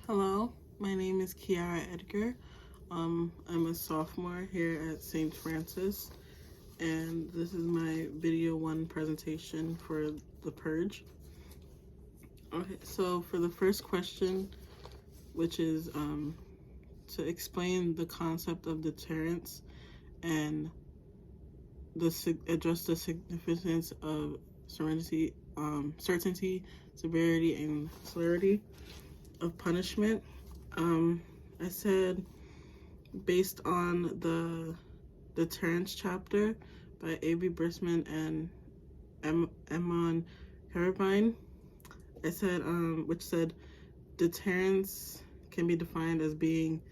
Hello, my name is Kiara Edgar. I'm a sophomore here at St. Francis, and this is my video one presentation for the purge. Okay, so for the first question, which is to explain the concept of deterrence and address the significance of certainty, severity, and celerity of punishment. I said, based on the deterrence chapter by A.B. Brisman and Emon Karabine, I said, which said, deterrence can be defined as being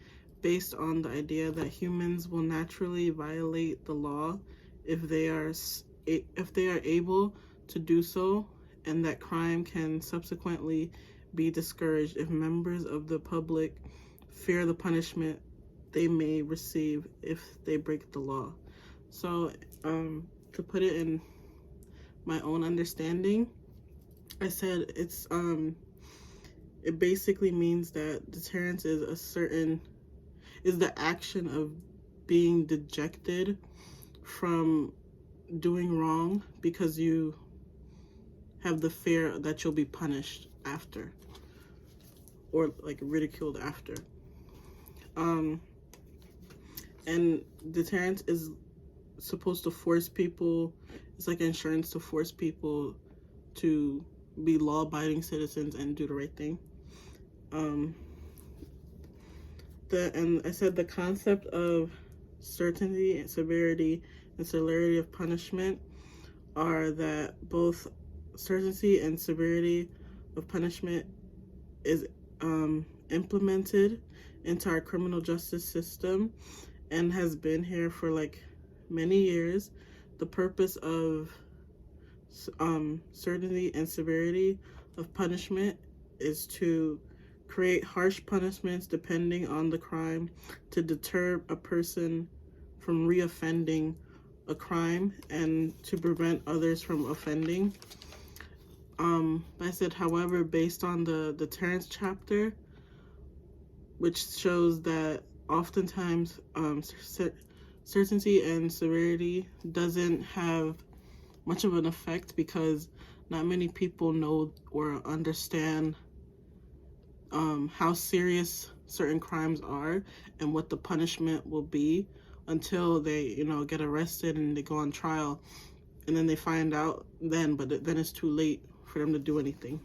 based on the idea that humans will naturally violate the law if they are able to do so, and that crime can subsequently be discouraged if members of the public fear the punishment they may receive if they break the law. So to put it in my own understanding, I said it basically means that deterrence is the action of being dejected from doing wrong because you have the fear that you'll be punished after, or like ridiculed after. And deterrence is supposed to force people, it's like insurance to force people to be law-abiding citizens and do the right thing. And I said the concept of certainty, severity, and celerity of punishment are that both certainty and severity of punishment is implemented into our criminal justice system and has been here for like many years. The purpose of certainty and severity of punishment is to create harsh punishments depending on the crime to deter a person from reoffending a crime and to prevent others from offending. I said, however, based on the deterrence chapter, which shows that oftentimes certainty and severity doesn't have much of an effect because not many people know or understand how serious certain crimes are and what the punishment will be until they, get arrested and they go on trial, and then they find out but then it's too late for them to do anything.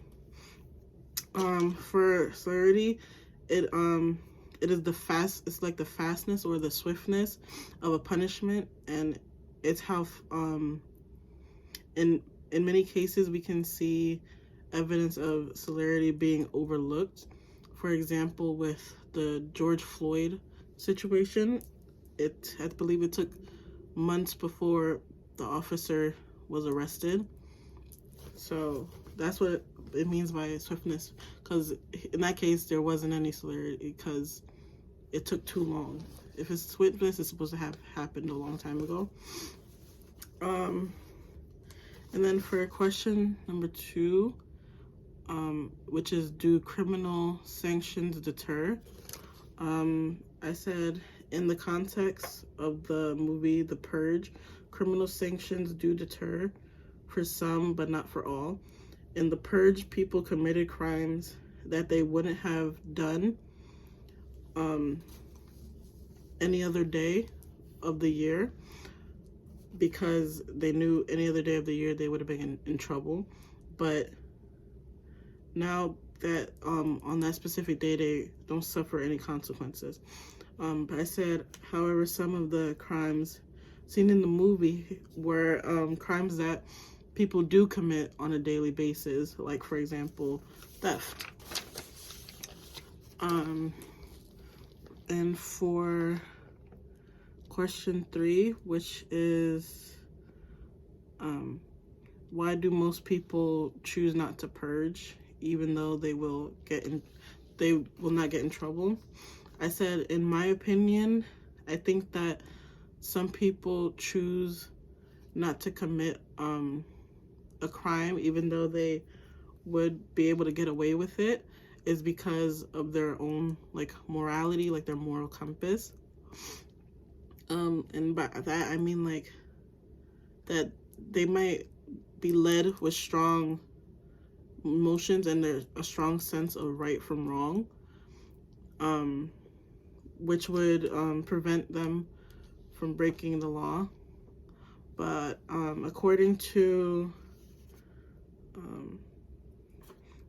For celerity, it is it's like the fastness or the swiftness of a punishment, and it's how in many cases we can see evidence of celerity being overlooked. For example, with the George Floyd situation, I believe it took months before the officer was arrested. So that's what it means by swiftness, because in that case there wasn't any celerity because it took too long. If it's swiftness, it's supposed to have happened a long time ago. And then for question number 2, which is, do criminal sanctions deter? I said, in the context of the movie The Purge, criminal sanctions do deter for some, but not for all. In The Purge, people committed crimes that they wouldn't have done any other day of the year, because they knew any other day of the year they would have been in trouble. But now that on that specific day they don't suffer any consequences. But I said, however, some of the crimes seen in the movie were crimes that people do commit on a daily basis, like, for example, theft. And for question 3, which is, why do most people choose not to purge even though they will not get in trouble? I said, in my opinion, I think that some people choose not to commit a crime even though they would be able to get away with it, is because of their own like morality, like their moral compass. And by that I mean like that they might be led with strong emotions and there's a strong sense of right from wrong, which would prevent them from breaking the law. But according to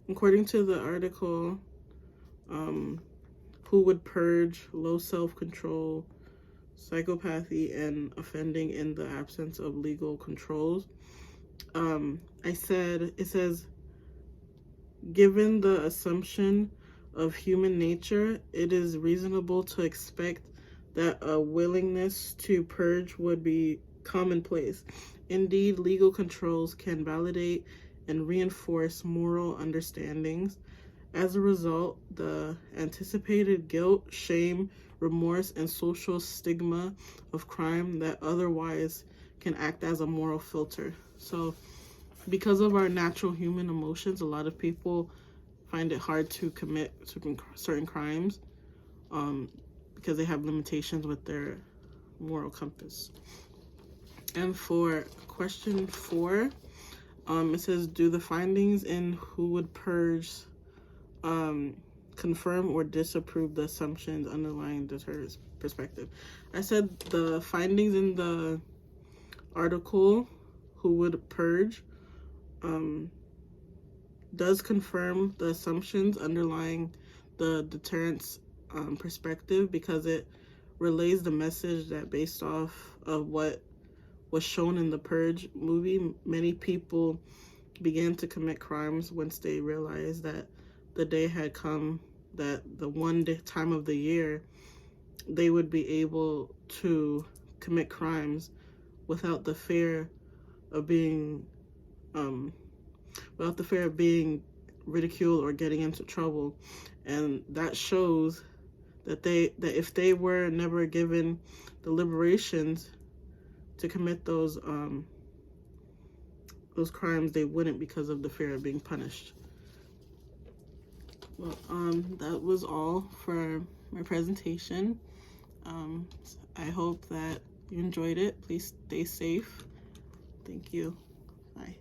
the article, who would purge low self-control, psychopathy, and offending in the absence of legal controls. It says, given the assumption of human nature, it is reasonable to expect that a willingness to purge would be commonplace. Indeed, legal controls can validate and reinforce moral understandings. As a result, the anticipated guilt, shame, remorse, and social stigma of crime that otherwise can act as a moral filter. So, because of our natural human emotions, a lot of people find it hard to commit certain crimes because they have limitations with their moral compass. And for question 4, it says, do the findings in Who Would Purge confirm or disapprove the assumptions underlying Deter's perspective? I said the findings in the article Who Would Purge does confirm the assumptions underlying the deterrence perspective, because it relays the message that based off of what was shown in the Purge movie, many people began to commit crimes once they realized that the day had come, that the one time of the year they would be able to commit crimes without the fear of being ridiculed or getting into trouble. And that shows that if they were never given the liberations to commit those crimes, they wouldn't, because of the fear of being punished. Well, that was all for my presentation. I hope that you enjoyed it. Please stay safe. Thank you. Bye.